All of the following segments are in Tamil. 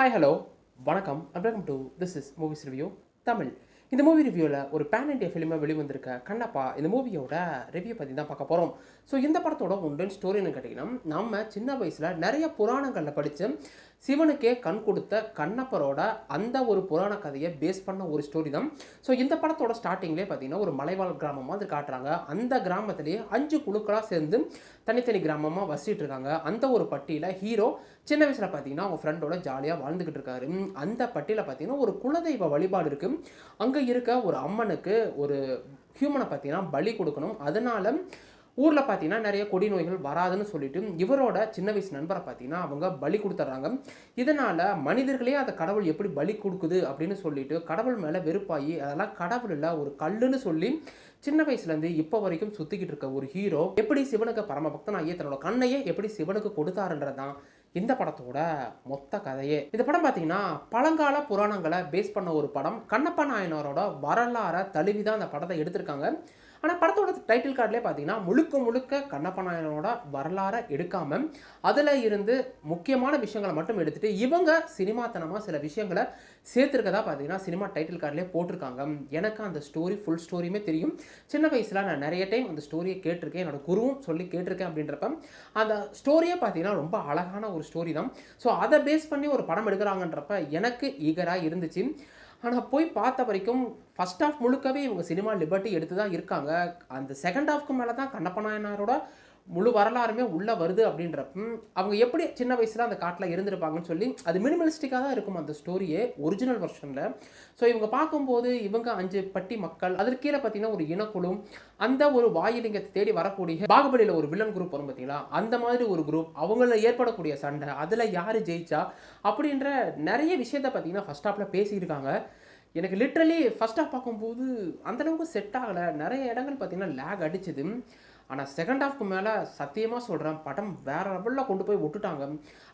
ஹாய் ஹலோ வணக்கம் and welcome to this is movies review Tamil. இந்த மூவி ரிவ்யூவில் ஒரு பேன் இண்டியா ஃபிலிமாக வெளிவந்திருக்க கண்ணப்பா இந்த மூவியோட ரிவ்யூ பற்றி தான் பார்க்க போகிறோம். ஸோ இந்த படத்தோட ஒன்றின் ஸ்டோரின்னு கேட்டிங்கன்னா, நம்ம சின்ன வயசில் நிறைய புராணங்களில் படித்து சிவனுக்கே கண் கொடுத்த கண்ணப்பரோட அந்த ஒரு புராண கதையை பேஸ் பண்ண ஒரு ஸ்டோரி தான். ஸோ இந்த படத்தோட ஸ்டார்டிங்லேயே பார்த்தீங்கன்னா ஒரு மலைவாழ் கிராமம் மாதிரி காட்டுறாங்க. அந்த கிராமத்திலேயே 5 குழுக்களாக சேர்ந்து தனித்தனி கிராமமாக வசிட்டு இருக்காங்க. அந்த ஒரு பட்டியில் ஹீரோ சின்ன வயசில் பார்த்தீங்கன்னா அவங்க ஃப்ரெண்டோட ஜாலியாக வாழ்ந்துக்கிட்டு இருக்காரு. அந்த பட்டியில் பார்த்தீங்கன்னா ஒரு குலதெய்வ வழிபாடு இருக்குது. அங்கே இருக்க ஒரு அம்மனுக்கு ஒரு ஹியூமனை பார்த்தீங்கன்னா பலி கொடுக்கணும். அதனால ஊரில் பார்த்தீங்கன்னா நிறைய கொடி நோய்கள் வராதுன்னு சொல்லிட்டு இவரோட சின்ன வயசு நண்பரை பார்த்தீங்கன்னா அவங்க பலி கொடுத்துட்றாங்க. இதனால் மனிதர்களே அந்த கடவுள் எப்படி பலி கொடுக்குது அப்படின்னு சொல்லிட்டு கடவுள் மேலே வெறுப்பாகி அதெல்லாம் கடவுள் இல்லை ஒரு கல்லுன்னு சொல்லி சின்ன வயசுலேருந்து இப்போ வரைக்கும் சுற்றிக்கிட்டு இருக்க ஒரு ஹீரோ எப்படி சிவனுக்கு பரமபக்தனாகிய தன்னோட கண்ணையே எப்படி சிவனுக்கு கொடுத்தாருன்றதான் இந்த படத்தோட மொத்த கதையே. இந்த படம் பார்த்தீங்கன்னா பழங்கால புராணங்களை பேஸ் பண்ண ஒரு படம். கண்ணப்ப நாயனாரோட வரலாறை தழுவி தான் அந்த படத்தை எடுத்திருக்காங்க. ஆனால் படத்தோட டைட்டில் கார்டிலே பார்த்தீங்கன்னா முழுக்க முழுக்க கண்ணப்ப நாயனோட வரலாறை எடுக்காமல் அதில் இருந்து முக்கியமான விஷயங்களை மட்டும் எடுத்துகிட்டு இவங்க சினிமாத்தனமாக சில விஷயங்களை சேர்த்துருக்கதா பார்த்தீங்கன்னா சினிமா டைட்டில் கார்டிலே போட்டிருக்காங்க. எனக்கு அந்த ஸ்டோரி ஃபுல் ஸ்டோரியுமே தெரியும். சின்ன வயசில் நான் நிறைய டைம் அந்த ஸ்டோரியை கேட்டிருக்கேன், என்னோட குருவும் சொல்லி கேட்டிருக்கேன். அப்படின்றப்ப அந்த ஸ்டோரியே பார்த்தீங்கன்னா ரொம்ப அழகான ஒரு ஸ்டோரி தான். ஸோ அதை பேஸ் பண்ணி ஒரு படம் எடுக்கிறாங்கன்றப்ப எனக்கு ஈகராக இருந்துச்சு. ஆனால் போய் பார்த்த வரைக்கும் ஃபஸ்ட் ஹாஃப் முழுக்கவே இவங்க சினிமா லிபர்ட்டி எடுத்து தான் இருக்காங்க. அந்த செகண்ட் ஹாஃப்க்கு மேலே தான் கண்ணப்ப நாயனாரோட முழு வரலாறுமே உள்ளே வருது. அப்படின்றப்ப அவங்க எப்படி சின்ன வயசில் அந்த காட்டில் இருந்திருப்பாங்கன்னு சொல்லி அது மினிமலிஸ்டிக்காக தான் இருக்கும் அந்த ஸ்டோரியே ஒரிஜினல் வெர்ஷனில். ஸோ இவங்க பார்க்கும்போது இவங்க 5 பட்டி மக்கள், அதற்கு கீழே பார்த்தீங்கன்னா ஒரு இனக்குழு, அந்த ஒரு வாயிலிங்கத்தை தேடி வரக்கூடிய பாகுபலியில் ஒரு வில்லன் குரூப் வரும் பார்த்தீங்களா, அந்த மாதிரி ஒரு குரூப், அவங்கள ஏற்படக்கூடிய சண்டை, அதில் யார் ஜெயிச்சா அப்படின்ற நிறைய விஷயத்த பார்த்தீங்கன்னா ஃபஸ்ட் ஹாஃபில் பேசியிருக்காங்க. எனக்கு லிட்ரலி ஃபஸ்ட் ஹாஃப் பார்க்கும்போது அந்தளவுக்கு செட் ஆகலை. நிறைய இடங்கள் பார்த்தீங்கன்னா லேக் அடிச்சுது. ஆனால் செகண்ட் ஹாஃப்க்கு மேலே சத்தியமாக சொல்கிறேன் படம் வேறு லெவலில் கொண்டு போய் விட்டுட்டாங்க.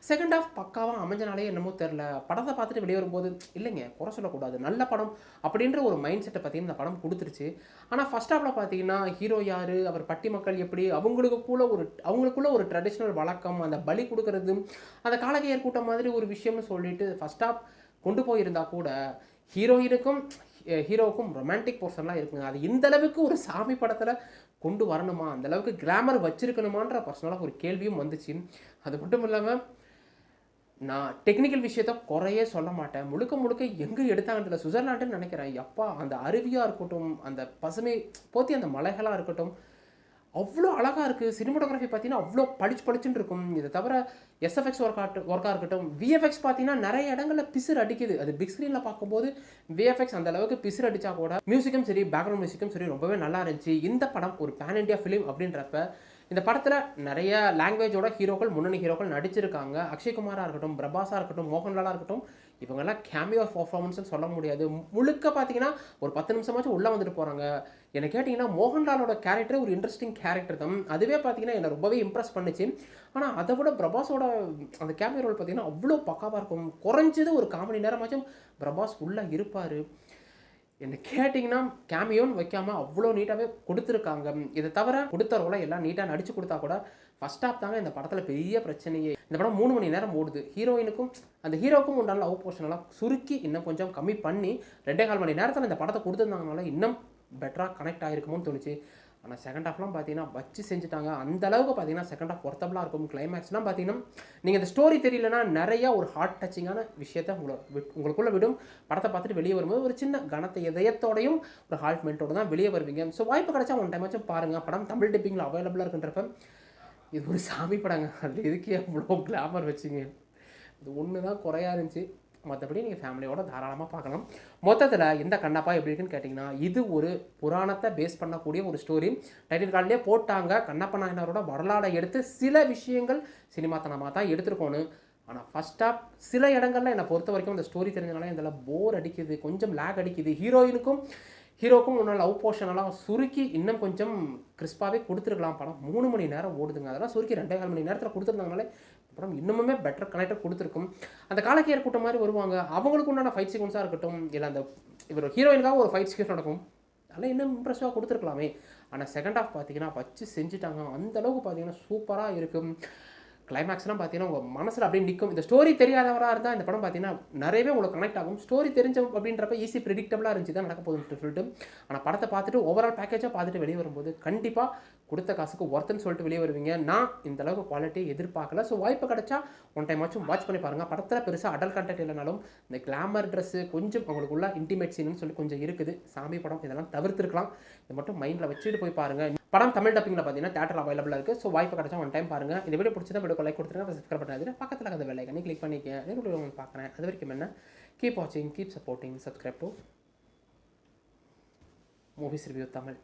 செகண்ட் ஹாஃப் பக்காவாக அமைஞ்சனாலே என்னமோ தெரில, படத்தை பார்த்துட்டு வெளியே வரும்போது இல்லைங்க குறை சொல்லக்கூடாது நல்ல படம் அப்படின்ற ஒரு மைண்ட் செட்டை பார்த்தீங்கன்னா இந்த படம் கொடுத்துருச்சு. ஆனால் ஃபஸ்ட் ஹாஃபில் பார்த்தீங்கன்னா ஹீரோ யார், அவர் பட்டி மக்கள் எப்படி, அவங்களுக்குள்ள ஒரு ட்ரெடிஷ்னல் வழக்கம், அந்த பலி கொடுக்கறது, அந்த காலகையர் கூட்டம் மாதிரி ஒரு விஷயம்னு சொல்லிட்டு ஃபஸ்ட் ஹாஃப் கொண்டு போயிருந்தா கூட ஹீரோவுக்கும் ரொமான்டிக் போர்ஷன்லாம் இருக்குங்க. அது இந்த அளவுக்கு ஒரு சாமி படத்தில் கொண்டு வரணுமா, அந்த அளவுக்கு கிளாமர் வச்சிருக்கணுமான்ற பர்சனலாக ஒரு கேள்வியும் வந்துச்சு. அது மட்டும் இல்லாமல் நான் டெக்னிக்கல் விஷயத்த குறையே சொல்ல மாட்டேன். முழுக்க முழுக்க எங்கே எடுத்தாங்கன்றத சுவிட்சர்லாண்டுன்னு நினைக்கிறேன். எப்பா அந்த அருவியாக இருக்கட்டும், அந்த பசுமை போத்தி அந்த மலைகளாக இருக்கட்டும், அவ்வளோ அழகாக இருக்குது. சினிமாட்டோகிராஃபி பார்த்தீங்கன்னா அவ்வளோ பளிச்சுன்னு இருக்கும். இதை தவிர எஸ்எஃப்எக்ஸ் ஒர்க்காக இருக்கட்டும், விஎஃப்எக்ஸ் பார்த்தீங்கன்னா நிறைய இடங்களில் பிசுறு அடிக்குது. அது பிக் ஸ்க்ரீனில் பார்க்கும்போது விஎஃப்எக்ஸ் அந்த அளவுக்கு பிசுறு அடித்தா கூட மியூசிக்கும் சரி பேக்ரவுண்ட் மியூசிக்கும் சரி ரொம்பவே நல்லா இருந்துச்சு. இந்த படம் ஒரு பேன் இண்டியா ஃபிலிம் அப்படின்றப்ப இந்த படத்தில் நிறைய லாங்குவேஜோட ஹீரோக்கள் முன்னணி ஹீரோக்கள் நடிச்சிருக்காங்க. அக்ஷய்குமாராக இருக்கட்டும், பிரபாஸாக இருக்கட்டும், மோகன்லாலாக இருக்கட்டும், இவங்கெல்லாம் கேமியோ பர்ஃபார்மன்ஸ்னு சொல்ல முடியாது. முழுக்க பார்த்தீங்கன்னா ஒரு 10 நிமிஷமாச்சும் உள்ளே வந்துட்டு போகிறாங்க. என்னை கேட்டிங்கன்னா மோகன்லாலோட கேரக்டர் ஒரு இன்ட்ரெஸ்டிங் கேரக்டர் தான். அதுவே பார்த்தீங்கன்னா என்னை ரொம்பவே இம்ப்ரெஸ் பண்ணிச்சு. ஆனால் அதை விட பிரபாஸோட அந்த கேமியோ ரோல் பார்த்தீங்கன்னா அவ்வளோ பக்காவாக இருக்கும். குறைஞ்சது ஒரு 1/4 மணி நேரமாச்சும் பிரபாஸ் உள்ளே இருப்பார். என்ன கேட்டிங்கன்னா கேமியோன்னு வைக்காமல் அவ்வளோ நீட்டாகவே கொடுத்துருக்காங்க. இதை தவிர கொடுத்த ரோலை எல்லாம் நீட்டாக நடித்து கொடுத்தா கூட ஃபஸ்ட் ஹாஃப் தாங்க இந்த படத்தில் பெரிய பிரச்சனையே. இந்த படம் 3 மணி நேரம் ஓடுது. அந்த ஹீரோவுக்கும் உண்டான லவ் போர்ஷனெல்லாம் சுருக்கி இன்னும் கொஞ்சம் கம்மி பண்ணி 2.25 மணி நேரத்தில் இந்த படத்தை கொடுத்துருந்தாங்கனால இன்னும் பெட்டராக கனெக்ட் ஆகிருக்குமோன்னு தோணுச்சு. ஆனால் செகண்ட் ஹாஃப்லாம் பார்த்தீங்கன்னா வச்சு செஞ்சுட்டாங்க. அந்த அளவுக்கு பார்த்தீங்கன்னா செகண்ட் ஹாஃப் ஒர்த்தபுளாக இருக்கும். கிளைமேக்ஸ்லாம் பார்த்தீங்கன்னா நீங்கள் இந்த ஸ்டோரி தெரியலனா நிறையா ஒரு ஹார்ட் டச்சிங்கான விஷயத்தை உங்களுக்குள்ளே விடும். படத்தை பார்த்துட்டு வெளியே வரும்போது ஒரு சின்ன கனத்தை இதயத்தோடையும் ஒரு ஹார்ட் மென்ட்டோடு தான் வெளியே வருவீங்க. ஸோ வாய்ப்பு கிடைச்சா ஒன் டைமாச்சும் பாருங்கள். படம் தமிழ் டிப்பிங்கில் அவைலபிளாக இருக்குன்றப்ப இது ஒரு சாமி படங்க. அதில் எதுக்கு அவ்வளோ கிளாமர் வச்சுங்க, இது ஒன்று தான் குறையா இருந்துச்சு. மற்றபடி நீங்கள் ஃபேமிலியோட தாராளமாக பார்க்கலாம். மொத்தத்தில் இந்த கண்ணப்பா எப்படி இருக்குன்னு கேட்டிங்கன்னா, இது ஒரு புராணத்தை பேஸ் பண்ணக்கூடிய ஒரு ஸ்டோரி. டைட்டில் கார்டிலே போட்டாங்க கண்ணப்ப நாயனாரோட வரலாறை எடுத்து சில விஷயங்கள் சினிமாத்தனமாக தான் எடுத்துருக்கோன்னு. ஆனால் ஃபஸ்ட் ஹாஃப் சில இடங்களில் என்னை பொறுத்த வரைக்கும் அந்த ஸ்டோரி தெரிஞ்சனால இதெல்லாம் போர் அடிக்குது, கொஞ்சம் லேக் அடிக்குது. ஹீரோக்கும் ஒன்றும் லவ் போர்ஷனெல்லாம் சுருக்கி இன்னும் கொஞ்சம் கிறிஸ்பாகவே கொடுத்துருக்கலாம். படம் 3 மணி நேரம் ஓடுதுங்க. அதெல்லாம் சுருக்கி 2.25 மணி நேரத்தில் கொடுத்துருந்தாங்கனாலே படம் இன்னுமே பெட்டர் கனெக்டாக கொடுத்துருக்கும். அந்த காலக்கையர் கூட்டம் மாதிரி வருவாங்க, அவங்களுக்கு உண்டான ஃபைட் சீக்வன்ஸாக இருக்கட்டும், இல்லை அந்த இவர் ஹீரோயினுக்காக ஒரு ஃபைட் சீக்வன்ஸ் நடக்கும், அதெல்லாம் இன்னும் இம்ப்ரெசிவாக கொடுத்துருக்கலாமே. ஆனால் செகண்ட் ஹாஃப் பார்த்தீங்கன்னா வச்சு செஞ்சுட்டாங்க. அந்தளவுக்கு பார்த்தீங்கன்னா சூப்பராக இருக்கும். கிளைமேக்ஸ்லாம் பார்த்தீங்கன்னா உங்கள் மனசில் அப்படியே நிற்கும். இந்த ஸ்டோரி தெரியாதவராக இருந்தால் இந்த படம் பார்த்தீங்கன்னா நிறையவே உங்களுக்கு கனெக்ட் ஆகும். ஸ்டோரி தெரிஞ்ச அப்படின்றப்ப ஈஸி ப்ரெடிக்டபிளாக இருந்துச்சு தான் நடக்க போகுதுன்னு சொல்லிட்டு. ஆனால் படத்தை பார்த்துட்டு ஓவரால் பேக்கேஜாக பார்த்துட்டு வெளியே வரும்போது கண்டிப்பாக கொடுத்த காசுக்கு ஒர்த்துன்னு சொல்லிட்டு வெளியே வருவீங்க. நான் இந்த அளவுக்கு குவாலிட்டியை எதிர்பார்க்கல. ஸோ வாய்ப்பு கிடைச்சா ஒன் டைம் ஆச்சும் வாட்ச் பண்ணி பாருங்கள். படத்தில் பெருசாக அடல் கண்டென்ட் இல்லைனாலும் இந்த கிளாமர் ட்ரெஸ்ஸு கொஞ்சம் அவங்களுக்குள்ள இன்டிமேட் சீன்னு சொல்லி கொஞ்சம் இருக்குது. சாமி படம் இதெல்லாம் தவிர்த்துருக்கலாம். இதை மட்டும் மைண்டில் வச்சுட்டு போய் பாருங்கள். படம் தமிழ் டப்பிங்கில் பார்த்தீங்கன்னா தேட்டர் அவைலபிளாக இருக்குது. ஸோ வாய்ப்பு கிடைச்சா ஒன் டைம் பாருங்கள். இந்த வீடியோ பிடிச்சதா வீடியோ லைக் கொடுத்துருங்க, சப்ஸ்கிரைப் பண்ணாது, பக்கத்தில் அந்த பெல் ஐக்கனை கிளிக் பண்ணிக்கேன். அதே வீடியோ உங்களுக்கு பார்க்குறேன். அது வரைக்கும் என்ன, கீப் வாட்சிங், keep supporting, subscribe to movies review Tamil.